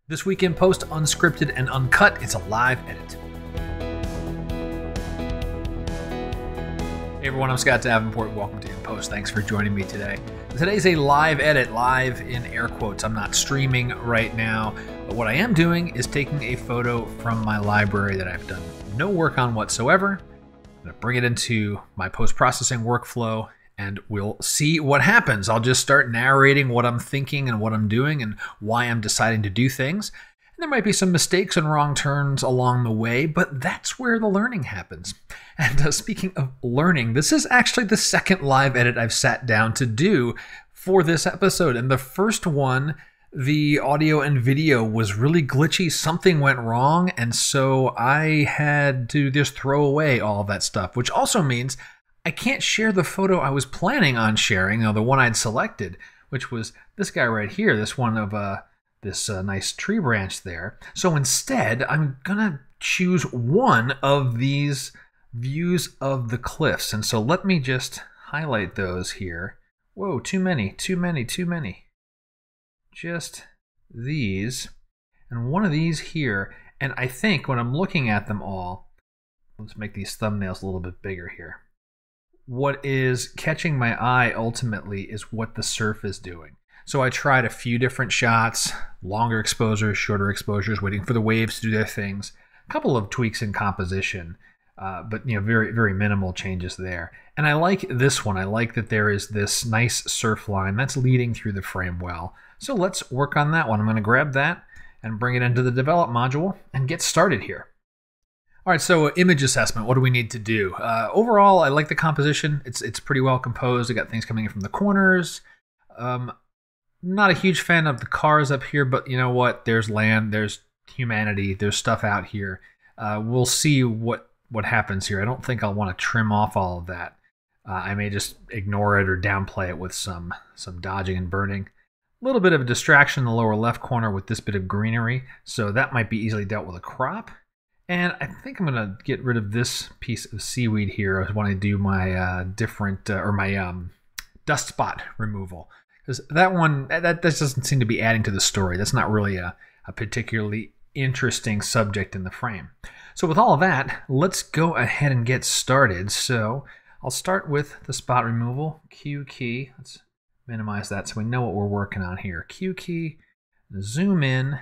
This week in post, Unscripted and Uncut, it's a live edit. Hey everyone, I'm Scott Davenport. Welcome to In Post. Thanks for joining me today. Today's a live edit, live in air quotes. I'm not streaming right now, but what I am doing is taking a photo from my library that I've done no work on whatsoever. I'm going to bring it into my post-processing workflow, and we'll see what happens. I'll just start narrating what I'm thinking and what I'm doing and why I'm deciding to do things. And there might be some mistakes and wrong turns along the way, but that's where the learning happens. And speaking of learning, this is actually the second live edit I've sat down to do for this episode. And the first one, the audio and video was really glitchy. Something went wrong, and so I had to just throw away all of that stuff, which also means I can't share the photo I was planning on sharing, the one I'd selected, which was this guy right here, this one of this nice tree branch there. So instead, I'm gonna choose one of these views of the cliffs. And so let me just highlight those here. Whoa, too many. Just these, and one of these here. And I think when I'm looking at them all, let's make these thumbnails a little bit bigger here. What is catching my eye ultimately is what the surf is doing. So I tried a few different shots, longer exposures, shorter exposures, waiting for the waves to do their things, a couple of tweaks in composition, but very, very minimal changes there. And I like this one. I like that there is this nice surf line that's leading through the frame well. So let's work on that one. I'm going to grab that and bring it into the develop module and get started here. All right, so image assessment, what do we need to do? Overall, I like the composition. It's pretty well composed. I got things coming in from the corners. Not a huge fan of the cars up here, but you know what? There's land, there's humanity, there's stuff out here. We'll see what happens here. I don't think I'll want to trim off all of that. I may just ignore it or downplay it with some dodging and burning. A little bit of a distraction in the lower left corner with this bit of greenery, so that might be easily dealt with a crop. And I think I'm going to get rid of this piece of seaweed here. I want to do my dust spot removal. Because that one, that doesn't seem to be adding to the story. That's not really a particularly interesting subject in the frame. So with all of that, let's go ahead and get started. So I'll start with the spot removal, Q key. Let's minimize that so we know what we're working on here. Q key, zoom in.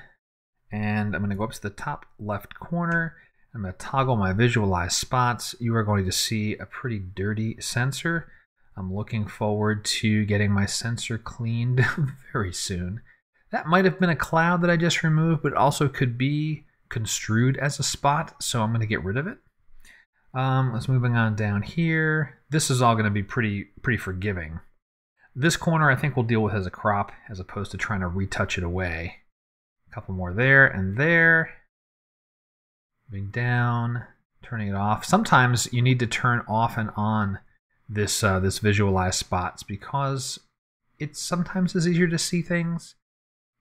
And I'm going to go up to the top left corner. I'm going to toggle my visualize spots. You are going to see a pretty dirty sensor. I'm looking forward to getting my sensor cleaned very soon. That might have been a cloud that I just removed, but also could be construed as a spot, so I'm going to get rid of it. Let's moving on down here. This is all going to be pretty forgiving. This corner I think we'll deal with as a crop as opposed to trying to retouch it away. Couple more there and there. Moving down, turning it off. Sometimes you need to turn off and on this visualize spots because it sometimes is easier to see things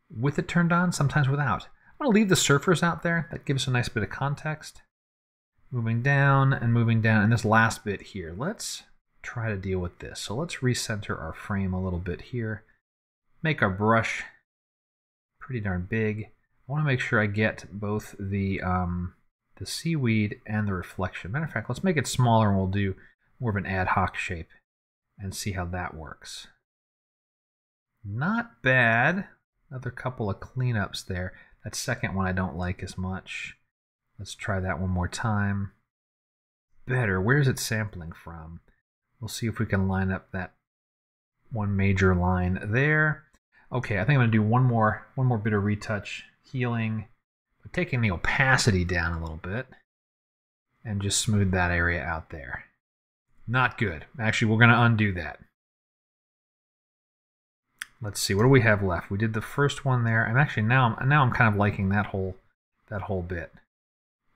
with it turned on, sometimes without. I'm going to leave the surfers out there. That gives a nice bit of context. Moving down and moving down. And this last bit here, let's try to deal with this. So let's recenter our frame a little bit here. Make our brush pretty darn big. I want to make sure I get both the seaweed and the reflection. Matter of fact, let's make it smaller and we'll do more of an ad hoc shape and see how that works. Not bad. Another couple of cleanups there. That second one I don't like as much. Let's try that one more time. Better. Where's it sampling from? We'll see if we can line up that one major line there. Okay, I think I'm going to do one more bit of retouch, healing, but taking the opacity down a little bit, and just smooth that area out there. Not good. Actually, we're going to undo that. Let's see, what do we have left? We did the first one there, and actually now I'm kind of liking that whole bit.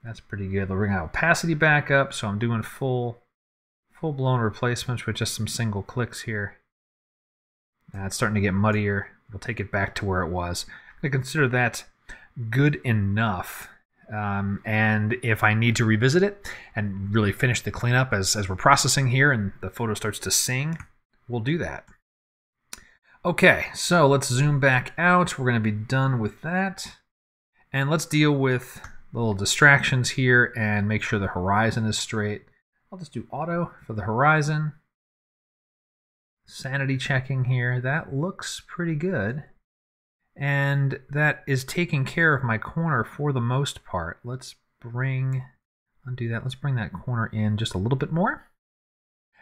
That's pretty good. We'll bring our opacity back up, so I'm doing full-blown replacements with just some single clicks here. Now it's starting to get muddier. We'll take it back to where it was. I'm going to consider that good enough. And if I need to revisit it and really finish the cleanup as we're processing here and the photo starts to sing, we'll do that. Okay, so let's zoom back out. We're going to be done with that. And let's deal with little distractions here and make sure the horizon is straight. I'll just do auto for the horizon. Sanity checking here. That looks pretty good. And that is taking care of my corner for the most part. Let's undo that. Let's bring that corner in just a little bit more.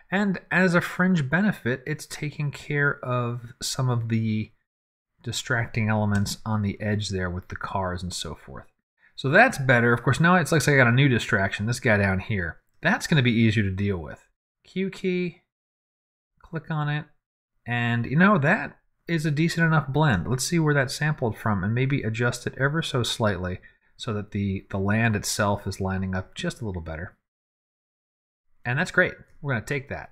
And as a fringe benefit, it's taking care of some of the distracting elements on the edge there with the cars and so forth. So that's better. Of course, now it's like I got a new distraction, this guy down here. That's going to be easier to deal with. Q key, click on it, and you know, that is a decent enough blend. Let's see where that's sampled from and maybe adjust it ever so slightly so that the land itself is lining up just a little better. And that's great. We're going to take that.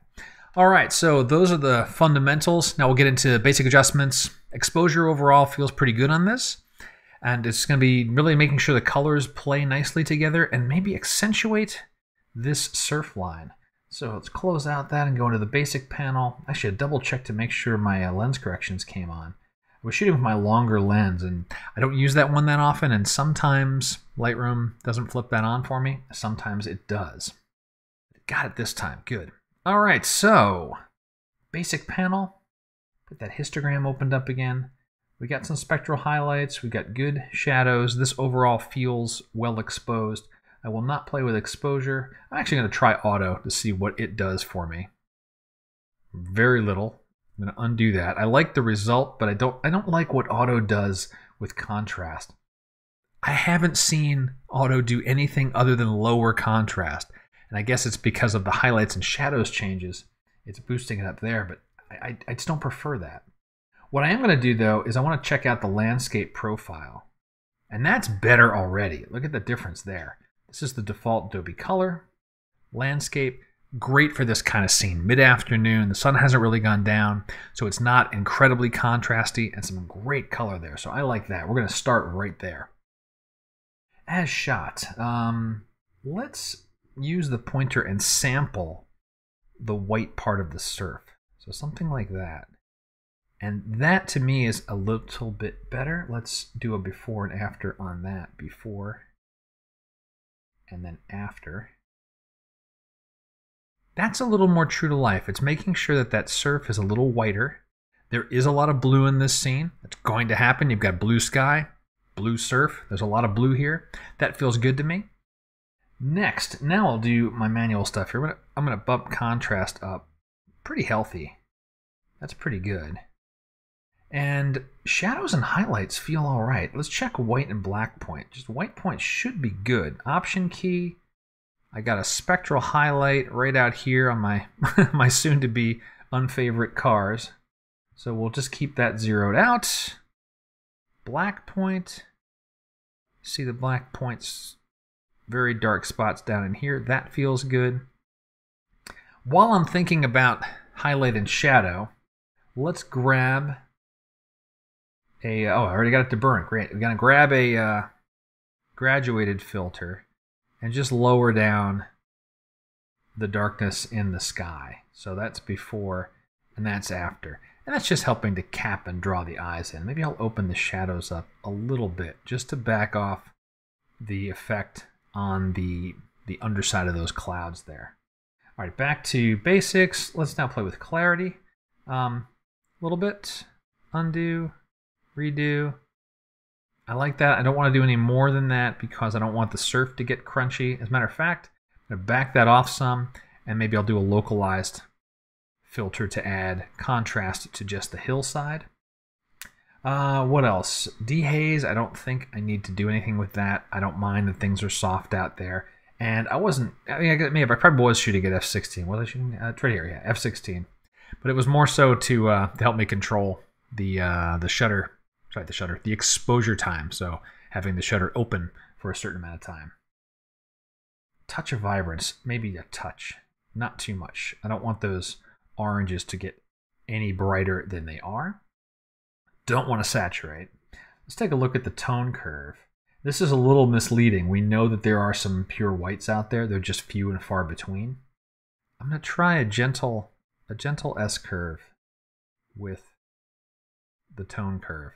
All right, so those are the fundamentals. Now we'll get into basic adjustments. Exposure overall feels pretty good on this. And it's going to be really making sure the colors play nicely together and maybe accentuate this surf line. So let's close out that and go into the basic panel. Actually, I double checked to make sure my lens corrections came on. I was shooting with my longer lens, and I don't use that one that often, and sometimes Lightroom doesn't flip that on for me. Sometimes it does. Got it this time. Good. All right, so basic panel. Get that histogram opened up again. We got some spectral highlights. We got good shadows. This overall feels well exposed. I will not play with exposure. I'm actually going to try auto to see what it does for me. Very little. I'm going to undo that. I like the result, but I don't like what auto does with contrast. I haven't seen auto do anything other than lower contrast. And I guess it's because of the highlights and shadows changes. It's boosting it up there, but I just don't prefer that. What I am going to do, though, is I want to check out the landscape profile. And that's better already. Look at the difference there. This is the default Adobe color. Landscape, great for this kind of scene. Mid-afternoon, the sun hasn't really gone down, so it's not incredibly contrasty, and some great color there. So I like that. We're going to start right there. As shot, let's use the pointer and sample the white part of the surf. So something like that. And that to me is a little bit better. Let's do a before and after on that. Before and then after. That's a little more true to life. It's making sure that that surf is a little whiter. There is a lot of blue in this scene. It's going to happen. You've got blue sky, blue surf. There's a lot of blue here. That feels good to me. Next, now I'll do my manual stuff here. I'm going to bump contrast up pretty healthy. That's pretty good. And shadows and highlights feel all right. Let's check white and black point. Just white point should be good. Option key. I got a spectral highlight right out here on my my soon-to-be unfavorite cars. So we'll just keep that zeroed out. Black point. See the black points, very dark spots down in here. That feels good. While I'm thinking about highlight and shadow, let's grab a, oh, I already got it to burn. Great. We're going to grab a graduated filter and just lower down the darkness in the sky. So that's before and that's after. And that's just helping to cap and draw the eyes in. Maybe I'll open the shadows up a little bit just to back off the effect on the underside of those clouds there. All right, back to basics. Let's now play with clarity. A little bit. Undo. Redo. I like that. I don't want to do any more than that because I don't want the surf to get crunchy. As a matter of fact, I'm going to back that off some, and maybe I'll do a localized filter to add contrast to just the hillside. What else? Dehaze, I don't think I need to do anything with that. I don't mind that things are soft out there. And I wasn't, I mean, I probably was shooting at f16. Was I shooting? It's right here, yeah, f16. But it was more so to help me control the shutter. Sorry, the exposure time. So having the shutter open for a certain amount of time. Touch of vibrance, maybe a touch, not too much. I don't want those oranges to get any brighter than they are. Don't want to saturate. Let's take a look at the tone curve. This is a little misleading. We know that there are some pure whites out there. They're just few and far between. I'm going to try a gentle S-curve with the tone curve,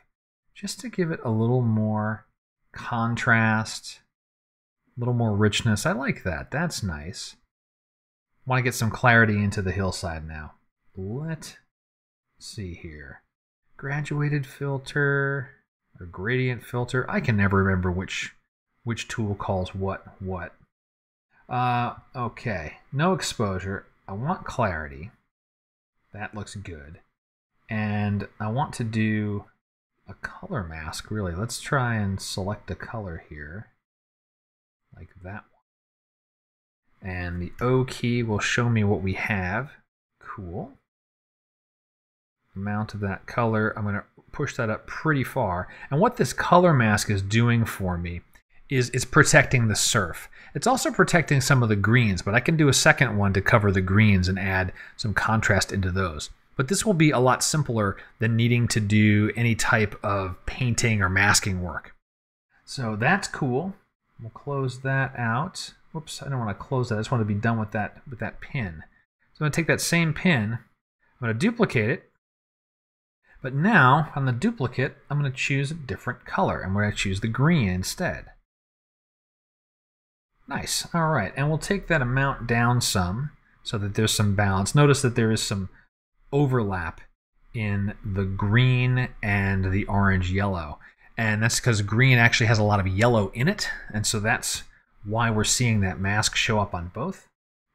just to give it a little more contrast, a little more richness. I like that. That's nice. Want to get some clarity into the hillside now. Let's see here. Graduated filter or gradient filter. I can never remember which tool calls what. Okay, no exposure. I want clarity. That looks good. And I want to do a color mask, really. Let's try and select a color here, like that one. And the O key will show me what we have. Cool. Amount of that color, I'm going to push that up pretty far. And what this color mask is doing for me is it's protecting the surf. It's also protecting some of the greens, but I can do a second one to cover the greens and add some contrast into those. But this will be a lot simpler than needing to do any type of painting or masking work. So that's cool. We'll close that out. Whoops, I don't want to close that. I just want to be done with that pin. So I'm going to take that same pin, I'm going to duplicate it. But now, on the duplicate, I'm going to choose a different color. I'm going to choose the green instead. Nice. All right, and we'll take that amount down some so that there's some balance. Notice that there is some overlap in the green and the orange yellow. And that's because green actually has a lot of yellow in it. And so that's why we're seeing that mask show up on both.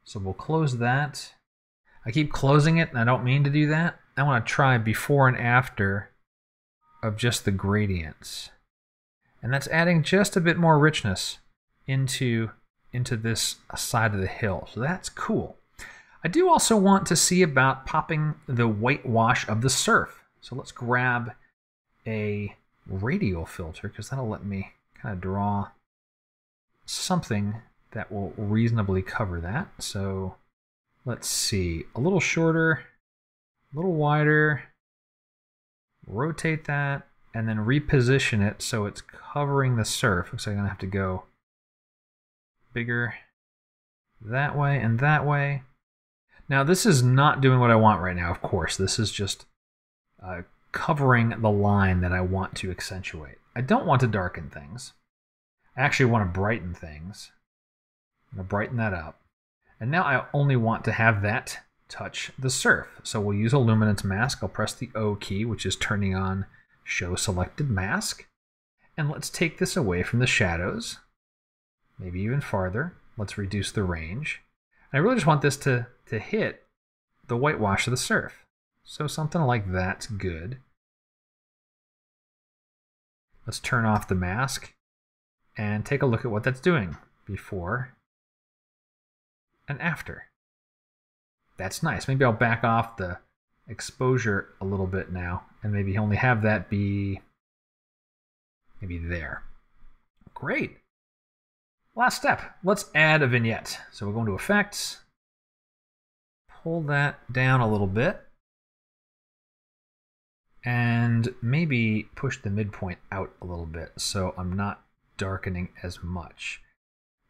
So we'll close that. I keep closing it, and I don't mean to do that. I want to try before and after of just the gradients. And that's adding just a bit more richness into this side of the hill. So that's cool. I do also want to see about popping the whitewash of the surf. So let's grab a radial filter, because that'll let me kind of draw something that will reasonably cover that. So let's see, a little shorter, a little wider, rotate that, and then reposition it so it's covering the surf. Looks like I'm gonna have to go bigger that way and that way. Now this is not doing what I want right now, of course. This is just covering the line that I want to accentuate. I don't want to darken things. I actually want to brighten things. I'm going to brighten that up. And now I only want to have that touch the surf. So we'll use a luminance mask. I'll press the O key, which is turning on Show Selected Mask. And let's take this away from the shadows. Maybe even farther. Let's reduce the range. I really just want this to hit the whitewash of the surf. So something like that's good. Let's turn off the mask and take a look at what that's doing before and after. That's nice. Maybe I'll back off the exposure a little bit now and maybe only have that be maybe there. Great. Last step. Let's add a vignette. So we're going to Effects. Pull that down a little bit. And maybe push the midpoint out a little bit so I'm not darkening as much.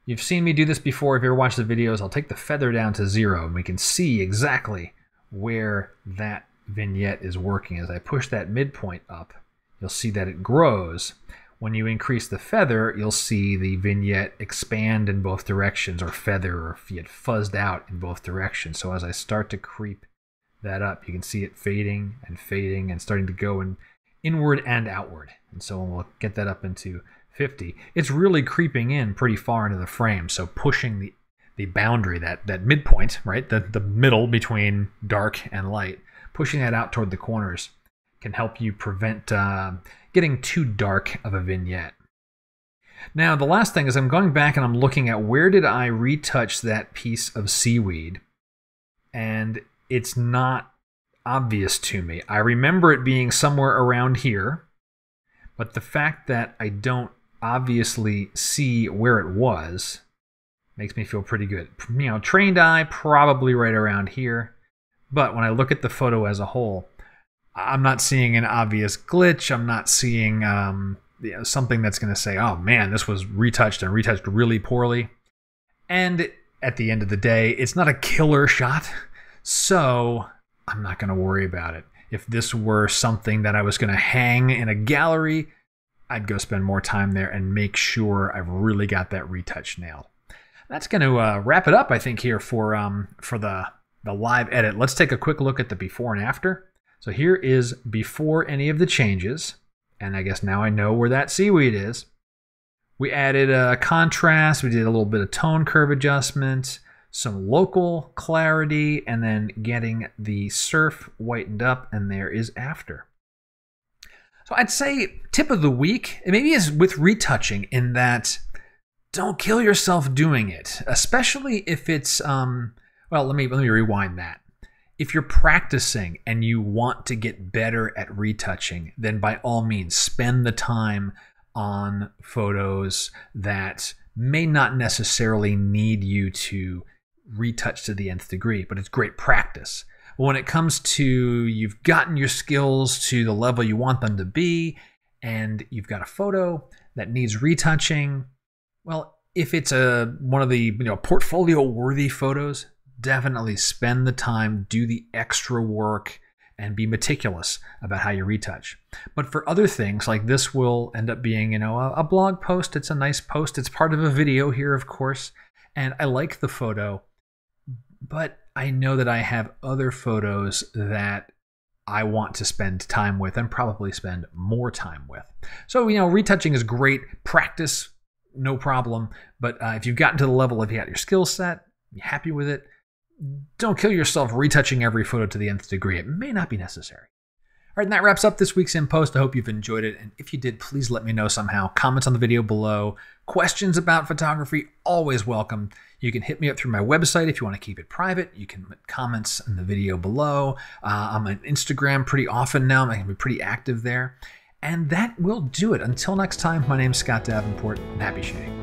You've seen me do this before. If you ever watched the videos, I'll take the feather down to 0 and we can see exactly where that vignette is working. As I push that midpoint up, you'll see that it grows. When you increase the feather, you'll see the vignette expand in both directions, or feather, or get fuzzed out in both directions. So as I start to creep that up, you can see it fading and starting to go inward and outward. And so when we'll get that up into 50, it's really creeping in pretty far into the frame. So pushing the boundary, that midpoint, right, the middle between dark and light, pushing that out toward the corners can help you prevent getting too dark of a vignette. Now, the last thing is I'm going back and I'm looking at where did I retouch that piece of seaweed, and it's not obvious to me. I remember it being somewhere around here, but the fact that I don't obviously see where it was makes me feel pretty good. You know, trained eye, probably right around here, but when I look at the photo as a whole, I'm not seeing an obvious glitch. I'm not seeing something that's going to say, oh man, this was retouched and retouched really poorly. And at the end of the day, it's not a killer shot, so I'm not going to worry about it. If this were something that I was going to hang in a gallery, I'd go spend more time there and make sure I've really got that retouch nailed. That's going to wrap it up, I think, here for the live edit. Let's take a quick look at the before and after. So here is before any of the changes. And I guess now I know where that seaweed is. We added a contrast. We did a little bit of tone curve adjustment, some local clarity, and then getting the surf whitened up. And there is after. So I'd say tip of the week, it maybe is with retouching, in that don't kill yourself doing it, especially if it's, well, let me rewind that. If you're practicing and you want to get better at retouching, then by all means, spend the time on photos that may not necessarily need you to retouch to the nth degree, but it's great practice. When it comes to you've gotten your skills to the level you want them to be, and you've got a photo that needs retouching, well, if it's one of the portfolio-worthy photos, definitely spend the time, do the extra work, and be meticulous about how you retouch. But for other things, like this will end up being, a blog post. It's a nice post. It's part of a video here, of course, and I like the photo, but I know that I have other photos that I want to spend time with and probably spend more time with. So, retouching is great practice, no problem. But if you've gotten to the level of you got your skill set, you're happy with it, don't kill yourself retouching every photo to the nth degree. It may not be necessary. All right, and that wraps up this week's In Post. I hope you've enjoyed it. And if you did, please let me know somehow. Comments on the video below. Questions about photography, always welcome. You can hit me up through my website if you want to keep it private. You can put comments in the video below. I'm on Instagram pretty often now. I can be pretty active there. And that will do it. Until next time, my name's Scott Davenport, and happy shooting.